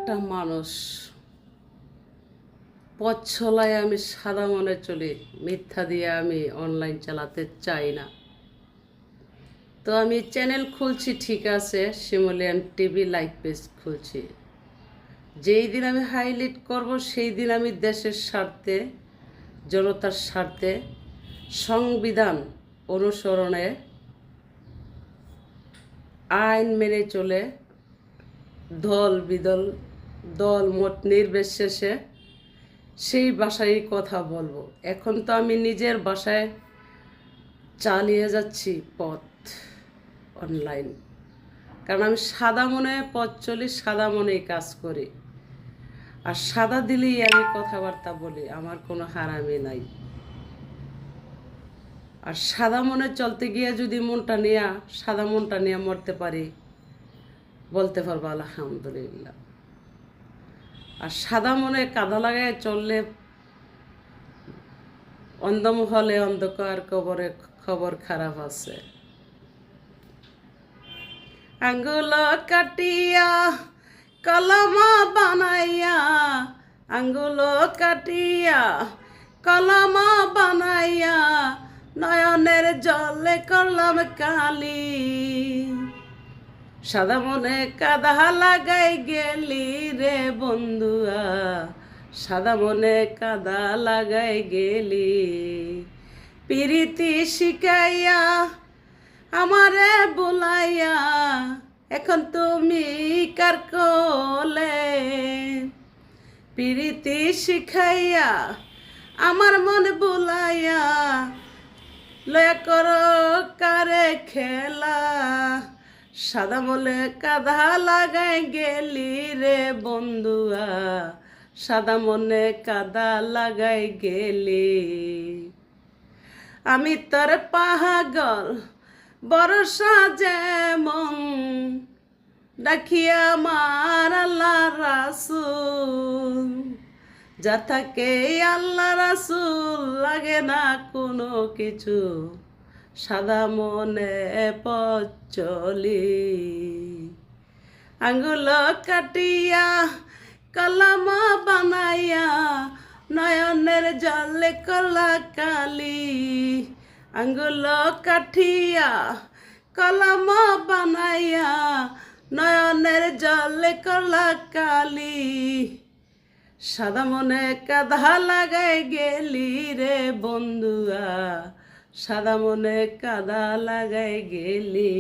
একটা মানুষ, পথ চলায় আমি সাদা মনে চলি, মিথ্যা দিয়ে আমি অনলাইন চালাতে চাই না। তো আমি চ্যানেল খুলছি, ঠিক আছে, শিমুলিয়ান টিভি লাইভ পেজ খুলছি। যেই দিন আমি হাইলাইট করব সেই দিন আমি দেশের স্বার্থে, জনতার স্বার্থে, সংবিধান অনুসরণে, আইন মেনে চলে, দল বিদল, দল মত নির্বিশেষে সেই ভাষায় কথা বলবো। এখন তো আমি নিজের ভাষায় চালিয়ে যাচ্ছি পথ অনলাইন, কারণ আমি সাদা মনে পথ চলি, সাদা মনেই কাজ করি, আর সাদা দিলেই আমি কথাবার্তা বলি, আমার কোনো হারামি নাই। আর সাদা মনে চলতে গিয়ে যদি সাদা মনটা নিয়ে মরতে পারি, বলতে পারবো আলহামদুলিল্লাহ। আর সাদা মনে কাদা লাগায় চললে অন্ধমহলে অন্ধকার কবরে খবর খারাপ আছে। আঙ্গুল কাটিয়া কলমা বানাইয়া, আঙ্গুল কাটিয়া কলমা বানাইয়া, নয়নের জলে করলাম কালি। সাদা মনে কাদা লাগাই গেলি রে বন্ধুয়া, সাদা মনে কাদা লাগাই গেলি। পিরিতি শিখাইয়া আমারে বুলাইয়া, এখন তুমি কার কোলে। পিরিতি শিখাইয়া আমার মন বুলাইয়া, লয়া করো কারে খেলা। সাদা বলে কাদা লাগাই গেলি রে বন্ধুয়া, সাদা মনে কাদা লাগাই গেলি। আমি তোর পাগল বরসা যেমন, ডাকিয়া আমার আল্লাহ রাসূল। যা থাকে আল্লাহ রাসূল, লাগে না কোনো কিছু, সাদা মনে পথ চলি। আঙ্গুল কাটিয়া কলমা বানাইয়া, নয়নের জলে কলা কালি। আঙ্গুল কাঠিয়া কলমা বানাইয়া, নয়নের জলে কলা কালি। সাদা মনে কাদা লাগাই গেলি রে বন্ধুয়া, সাদা মনে কাদা লাগাই গেলি।